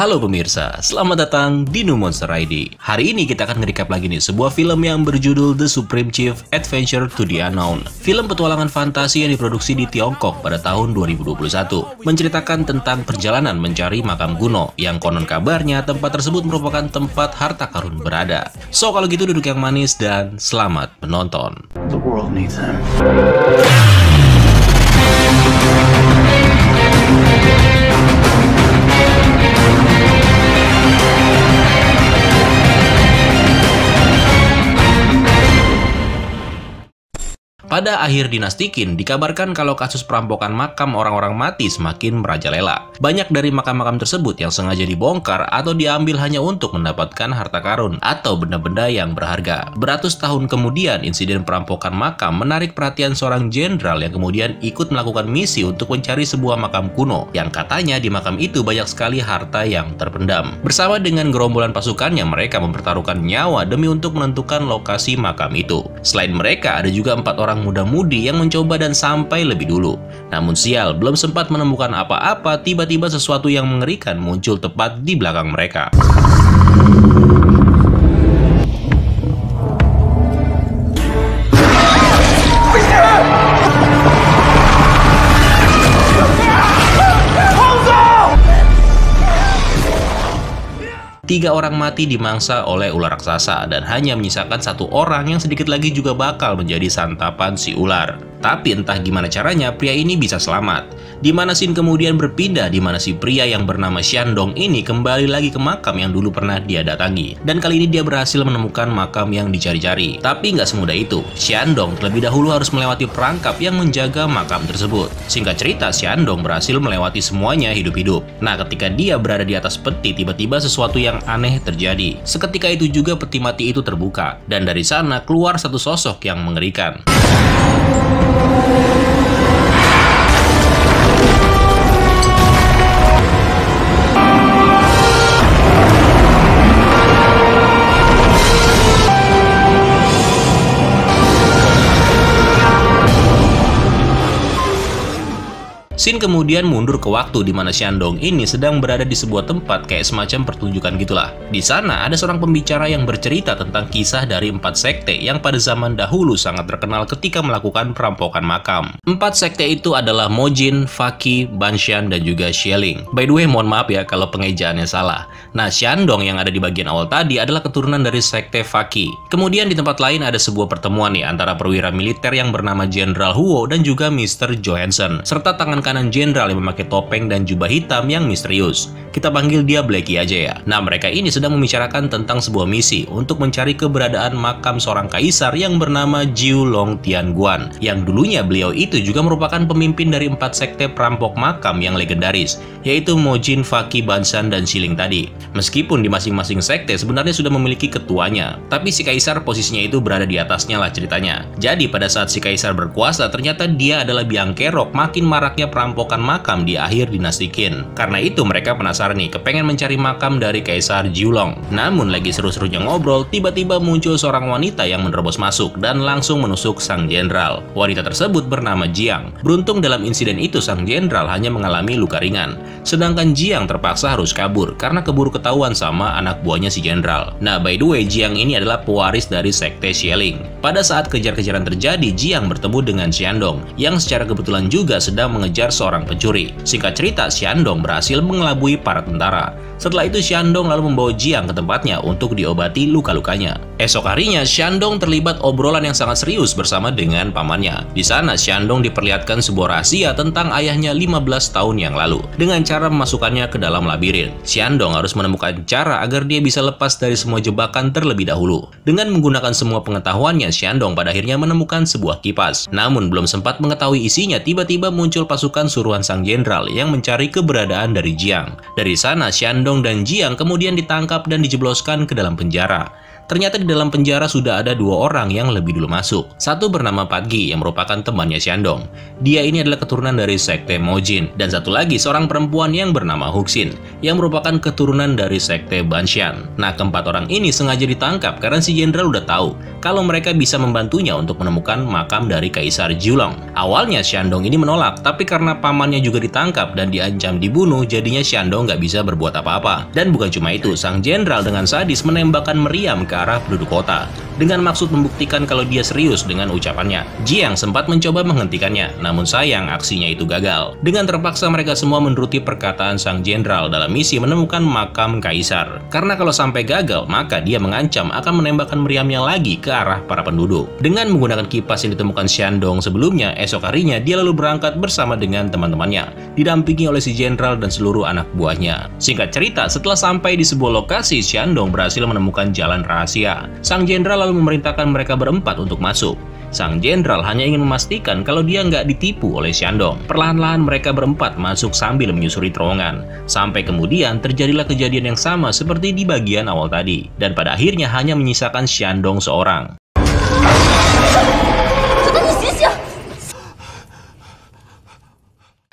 Halo pemirsa, selamat datang di New Monster ID. Hari ini kita akan nge-recap lagi nih sebuah film yang berjudul The Supreme Chief Adventure to the Unknown. Film petualangan fantasi yang diproduksi di Tiongkok pada tahun 2021. Menceritakan tentang perjalanan mencari makam kuno, yang konon kabarnya tempat tersebut merupakan tempat harta karun berada. So kalau gitu duduk yang manis dan selamat menonton. The world needs him. Pada akhir dinasti Qin, dikabarkan kalau kasus perampokan makam orang-orang mati semakin merajalela. Banyak dari makam-makam tersebut yang sengaja dibongkar atau diambil hanya untuk mendapatkan harta karun atau benda-benda yang berharga. Beratus tahun kemudian, insiden perampokan makam menarik perhatian seorang jenderal yang kemudian ikut melakukan misi untuk mencari sebuah makam kuno, yang katanya di makam itu banyak sekali harta yang terpendam. Bersama dengan gerombolan pasukannya, mereka mempertaruhkan nyawa demi untuk menentukan lokasi makam itu. Selain mereka, ada juga 4 orang muda-mudi yang mencoba dan sampai lebih dulu. Namun sial, belum sempat menemukan apa-apa, tiba-tiba sesuatu yang mengerikan muncul tepat di belakang mereka. Tiga orang mati dimangsa oleh ular raksasa dan hanya menyisakan 1 orang yang sedikit lagi juga bakal menjadi santapan si ular. Tapi entah gimana caranya pria ini bisa selamat. Di mana scene kemudian berpindah di mana si pria yang bernama Xiandong ini kembali lagi ke makam yang dulu pernah dia datangi. Dan kali ini dia berhasil menemukan makam yang dicari-cari. Tapi nggak semudah itu. Xiandong terlebih dahulu harus melewati perangkap yang menjaga makam tersebut. Singkat cerita, Xiandong berhasil melewati semuanya hidup-hidup. Nah, ketika dia berada di atas peti, tiba-tiba sesuatu yang aneh terjadi. Seketika itu juga peti mati itu terbuka. Dan dari sana keluar satu sosok yang mengerikan. Scene kemudian mundur ke waktu di mana Xiandong ini sedang berada di sebuah tempat kayak semacam pertunjukan gitulah. Di sana ada seorang pembicara yang bercerita tentang kisah dari 4 sekte yang pada zaman dahulu sangat terkenal ketika melakukan perampokan makam. 4 sekte itu adalah Mojin, Faqi, Banshan, dan juga Xialing. By the way, mohon maaf ya kalau pengejaannya salah. Nah, Xiandong yang ada di bagian awal tadi adalah keturunan dari sekte Faqi. Kemudian di tempat lain ada sebuah pertemuan nih antara perwira militer yang bernama Jenderal Huo dan juga Mr. Johansson, serta tangan kanan jenderal yang memakai topeng dan jubah hitam yang misterius. Kita panggil dia Blackie aja ya. Nah, mereka ini sedang membicarakan tentang sebuah misi untuk mencari keberadaan makam seorang kaisar yang bernama Jiu Long Tianguan, yang dulunya beliau itu juga merupakan pemimpin dari 4 sekte perampok makam yang legendaris, yaitu Mojin, Faqi, Banshan, dan Xiling tadi. Meskipun di masing-masing sekte sebenarnya sudah memiliki ketuanya, tapi si kaisar posisinya itu berada di atasnya lah ceritanya. Jadi pada saat si kaisar berkuasa, ternyata dia adalah biang kerok makin maraknya perampokan makam di akhir dinasti Qin. Karena itu mereka penasaran nih, kepengen mencari makam dari Kaisar Jiulong. Namun lagi seru-serunya ngobrol, tiba-tiba muncul seorang wanita yang menerobos masuk dan langsung menusuk sang jenderal. Wanita tersebut bernama Jiang. Beruntung dalam insiden itu sang jenderal hanya mengalami luka ringan. Sedangkan Jiang terpaksa harus kabur karena keburu ketahuan sama anak buahnya si jenderal. Nah, by the way, Jiang ini adalah pewaris dari sekte Xialing. Pada saat kejar-kejaran terjadi, Jiang bertemu dengan Xiandong yang secara kebetulan juga sedang mengejar seorang pencuri. Singkat cerita, Xiandong berhasil mengelabui para tentara. Setelah itu Xiandong lalu membawa Jiang ke tempatnya untuk diobati luka-lukanya. Esok harinya, Xiandong terlibat obrolan yang sangat serius bersama dengan pamannya. Di sana, Xiandong diperlihatkan sebuah rahasia tentang ayahnya 15 tahun yang lalu, dengan cara memasukkannya ke dalam labirin. Xiandong harus menemukan cara agar dia bisa lepas dari semua jebakan terlebih dahulu. Dengan menggunakan semua pengetahuannya, Xiandong pada akhirnya menemukan sebuah kipas. Namun belum sempat mengetahui isinya, tiba-tiba muncul pasukan suruhan sang jenderal yang mencari keberadaan dari Jiang. Dari sana, Xiandong dan Jiang kemudian ditangkap dan dijebloskan ke dalam penjara. Ternyata di dalam penjara sudah ada 2 orang yang lebih dulu masuk. Satu bernama Patgi yang merupakan temannya Xiandong. Dia ini adalah keturunan dari sekte Mojin. Dan satu lagi seorang perempuan yang bernama Huxin yang merupakan keturunan dari sekte Banshan. Nah, keempat orang ini sengaja ditangkap karena si jenderal udah tahu kalau mereka bisa membantunya untuk menemukan makam dari Kaisar Jiulong. Awalnya Xiandong ini menolak, tapi karena pamannya juga ditangkap dan diancam dibunuh, jadinya Xiandong nggak bisa berbuat apa-apa. apa-apa. Dan bukan cuma itu, sang jenderal dengan sadis menembakkan meriam ke arah penduduk kota dengan maksud membuktikan kalau dia serius dengan ucapannya. Jiang sempat mencoba menghentikannya, namun sayang aksinya itu gagal. Dengan terpaksa mereka semua menuruti perkataan sang jenderal dalam misi menemukan makam kaisar. Karena kalau sampai gagal, maka dia mengancam akan menembakkan meriamnya lagi ke arah para penduduk. Dengan menggunakan kipas yang ditemukan Xiandong sebelumnya, esok harinya dia lalu berangkat bersama dengan teman-temannya, didampingi oleh si jenderal dan seluruh anak buahnya. Singkat cerita, setelah sampai di sebuah lokasi, Xiandong berhasil menemukan jalan rahasia. Sang jenderal lalu memerintahkan mereka berempat untuk masuk. Sang jenderal hanya ingin memastikan kalau dia nggak ditipu oleh Xiandong. Perlahan-lahan mereka berempat masuk sambil menyusuri terowongan. Sampai kemudian terjadilah kejadian yang sama seperti di bagian awal tadi. Dan pada akhirnya hanya menyisakan Xiandong seorang.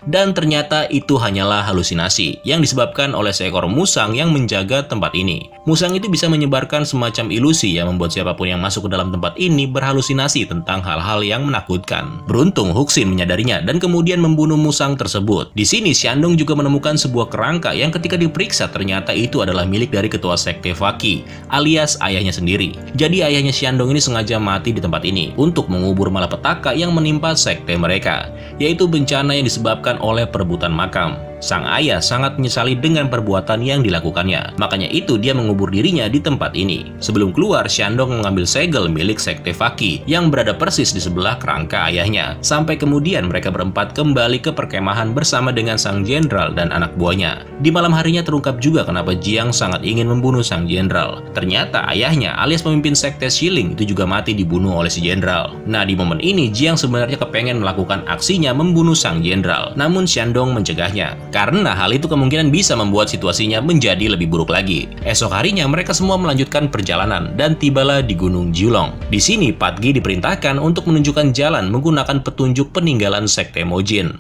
Dan ternyata itu hanyalah halusinasi yang disebabkan oleh seekor musang yang menjaga tempat ini. Musang itu bisa menyebarkan semacam ilusi yang membuat siapapun yang masuk ke dalam tempat ini berhalusinasi tentang hal-hal yang menakutkan. Beruntung Huxin menyadarinya dan kemudian membunuh musang tersebut. Di sini Xiandong juga menemukan sebuah kerangka yang ketika diperiksa ternyata itu adalah milik dari ketua sekte Faqi, alias ayahnya sendiri. Jadi ayahnya Xiandong ini sengaja mati di tempat ini untuk mengubur malapetaka yang menimpa sekte mereka, yaitu bencana yang disebabkan oleh perebutan makam. Sang ayah sangat menyesali dengan perbuatan yang dilakukannya. Makanya itu dia mengubur dirinya di tempat ini. Sebelum keluar, Xiandong mengambil segel milik sekte Faqi yang berada persis di sebelah kerangka ayahnya. Sampai kemudian mereka berempat kembali ke perkemahan bersama dengan sang jenderal dan anak buahnya. Di malam harinya terungkap juga kenapa Jiang sangat ingin membunuh sang jenderal. Ternyata ayahnya alias pemimpin sekte Xiling itu juga mati dibunuh oleh si jenderal. Nah, di momen ini Jiang sebenarnya kepengen melakukan aksinya membunuh sang jenderal. Namun Xiandong mencegahnya, karena hal itu kemungkinan bisa membuat situasinya menjadi lebih buruk lagi. Esok harinya mereka semua melanjutkan perjalanan dan tibalah di Gunung Jiulong. Di sini Patgi diperintahkan untuk menunjukkan jalan menggunakan petunjuk peninggalan sekte Mojin.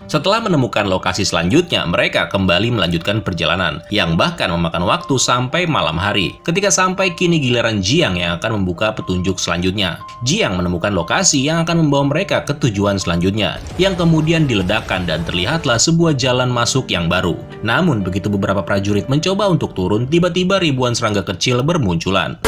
Setelah menemukan lokasi selanjutnya, mereka kembali melanjutkan perjalanan, yang bahkan memakan waktu sampai malam hari. Ketika sampai, kini giliran Jiang yang akan membuka petunjuk selanjutnya. Jiang menemukan lokasi yang akan membawa mereka ke tujuan selanjutnya, yang kemudian diledakkan dan terlihatlah sebuah jalan masuk yang baru. Namun, begitu beberapa prajurit mencoba untuk turun, tiba-tiba ribuan serangga kecil bermunculan.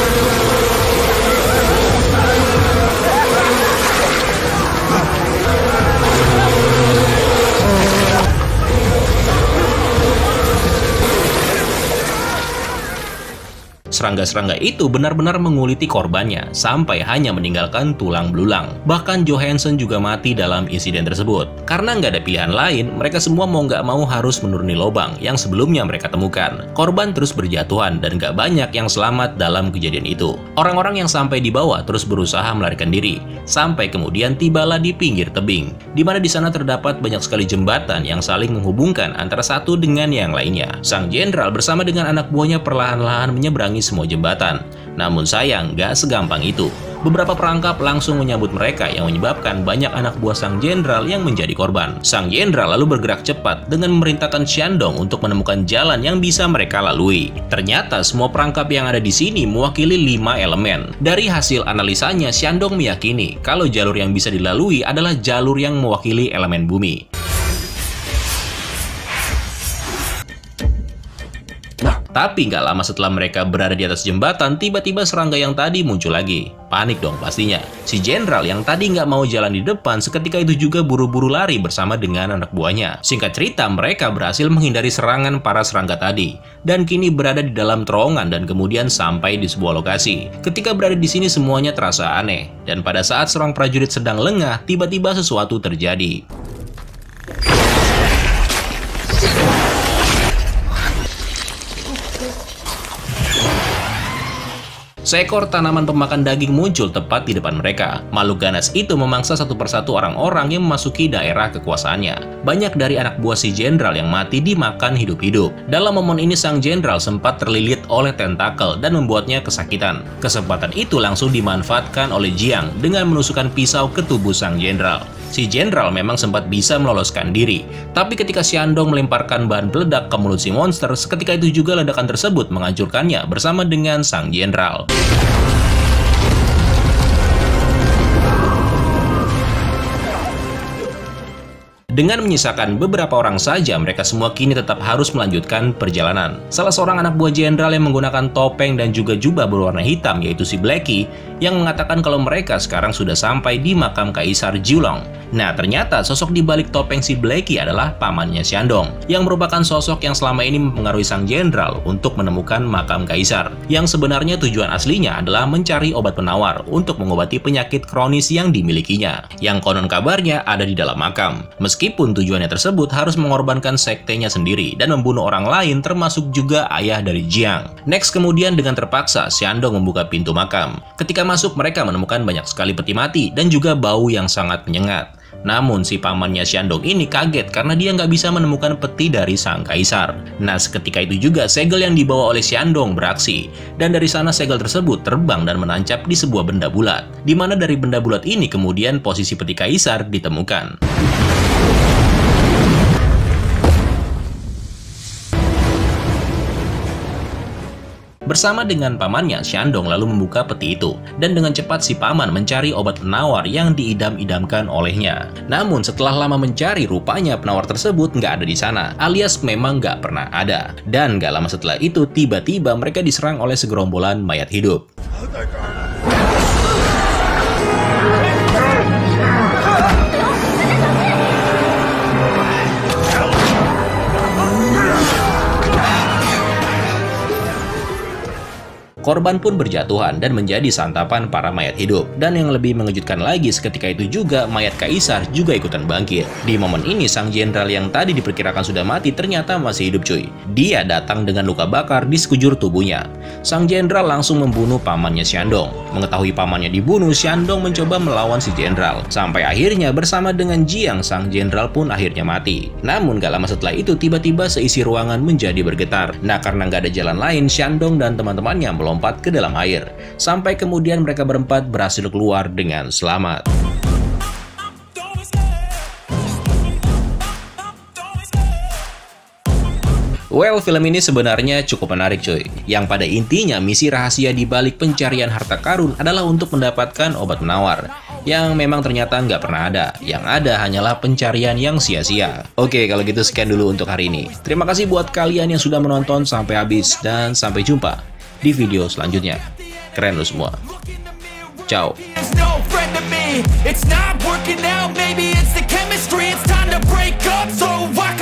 Serangga-serangga itu benar-benar menguliti korbannya, sampai hanya meninggalkan tulang belulang. Bahkan Johansson juga mati dalam insiden tersebut. Karena nggak ada pilihan lain, mereka semua mau nggak mau harus menuruni lubang yang sebelumnya mereka temukan. Korban terus berjatuhan dan nggak banyak yang selamat dalam kejadian itu. Orang-orang yang sampai di bawah terus berusaha melarikan diri, sampai kemudian tibalah di pinggir tebing, di mana di sana terdapat banyak sekali jembatan yang saling menghubungkan antara satu dengan yang lainnya. Sang jenderal bersama dengan anak buahnya perlahan-lahan menyeberangi semua jembatan. Namun sayang, gak segampang itu. Beberapa perangkap langsung menyambut mereka yang menyebabkan banyak anak buah sang jenderal yang menjadi korban. Sang jenderal lalu bergerak cepat dengan memerintahkan Xiandong untuk menemukan jalan yang bisa mereka lalui. Ternyata semua perangkap yang ada di sini mewakili 5 elemen. Dari hasil analisanya, Xiandong meyakini kalau jalur yang bisa dilalui adalah jalur yang mewakili elemen bumi. Tapi nggak lama setelah mereka berada di atas jembatan, tiba-tiba serangga yang tadi muncul lagi. Panik dong pastinya. Si jenderal yang tadi nggak mau jalan di depan seketika itu juga buru-buru lari bersama dengan anak buahnya. Singkat cerita, mereka berhasil menghindari serangan para serangga tadi, dan kini berada di dalam terowongan dan kemudian sampai di sebuah lokasi. Ketika berada di sini semuanya terasa aneh, dan pada saat seorang prajurit sedang lengah, tiba-tiba sesuatu terjadi. Seekor tanaman pemakan daging muncul tepat di depan mereka. Makhluk ganas itu memangsa satu persatu orang-orang yang memasuki daerah kekuasaannya. Banyak dari anak buah si jenderal yang mati dimakan hidup-hidup. Dalam momen ini sang jenderal sempat terlilit oleh tentakel dan membuatnya kesakitan. Kesempatan itu langsung dimanfaatkan oleh Jiang dengan menusukkan pisau ke tubuh sang jenderal. Si jenderal memang sempat bisa meloloskan diri, tapi ketika Xiandong melemparkan bahan peledak ke mulut si monster, seketika itu juga ledakan tersebut menghancurkannya bersama dengan sang jenderal. Dengan menyisakan beberapa orang saja, mereka semua kini tetap harus melanjutkan perjalanan. Salah seorang anak buah jenderal yang menggunakan topeng dan juga jubah berwarna hitam, yaitu si Blackie, yang mengatakan kalau mereka sekarang sudah sampai di makam Kaisar Jiulong. Nah, ternyata sosok di balik topeng si Blackie adalah pamannya Xiandong, yang merupakan sosok yang selama ini mempengaruhi sang jenderal untuk menemukan makam Kaisar, yang sebenarnya tujuan aslinya adalah mencari obat penawar untuk mengobati penyakit kronis yang dimilikinya, yang konon kabarnya ada di dalam makam. Meskipun tujuannya tersebut harus mengorbankan sektenya sendiri dan membunuh orang lain termasuk juga ayah dari Jiang. Next, kemudian dengan terpaksa Xiandong membuka pintu makam. Ketika masuk, mereka menemukan banyak sekali peti mati dan juga bau yang sangat menyengat. Namun si pamannya Xiandong ini kaget karena dia nggak bisa menemukan peti dari sang kaisar. Nah, seketika itu juga segel yang dibawa oleh Xiandong beraksi, dan dari sana segel tersebut terbang dan menancap di sebuah benda bulat, di mana dari benda bulat ini kemudian posisi peti kaisar ditemukan. Bersama dengan pamannya, Xiandong lalu membuka peti itu, dan dengan cepat si paman mencari obat penawar yang diidam-idamkan olehnya. Namun setelah lama mencari, rupanya penawar tersebut nggak ada di sana, alias memang nggak pernah ada. Dan nggak lama setelah itu, tiba-tiba mereka diserang oleh segerombolan mayat hidup. Korban pun berjatuhan dan menjadi santapan para mayat hidup. Dan yang lebih mengejutkan lagi, seketika itu juga mayat kaisar juga ikutan bangkit. Di momen ini, sang jenderal yang tadi diperkirakan sudah mati ternyata masih hidup cuy. Dia datang dengan luka bakar di sekujur tubuhnya. Sang jenderal langsung membunuh pamannya Xiandong. Mengetahui pamannya dibunuh, Xiandong mencoba melawan si jenderal. Sampai akhirnya bersama dengan Jiang, sang jenderal pun akhirnya mati. Namun gak lama setelah itu, tiba-tiba seisi ruangan menjadi bergetar. Nah, karena gak ada jalan lain, Xiandong dan teman-temannya melompat ke dalam air. Sampai kemudian mereka berempat berhasil keluar dengan selamat. Well, film ini sebenarnya cukup menarik cuy. Yang pada intinya misi rahasia di balik pencarian harta karun adalah untuk mendapatkan obat penawar, yang memang ternyata nggak pernah ada. Yang ada hanyalah pencarian yang sia-sia. Oke, kalau gitu sekian dulu untuk hari ini. Terima kasih buat kalian yang sudah menonton sampai habis, dan sampai jumpa di video selanjutnya. Keren lo semua. Ciao. It's not working out, maybe it's the chemistry. It's time to break up so I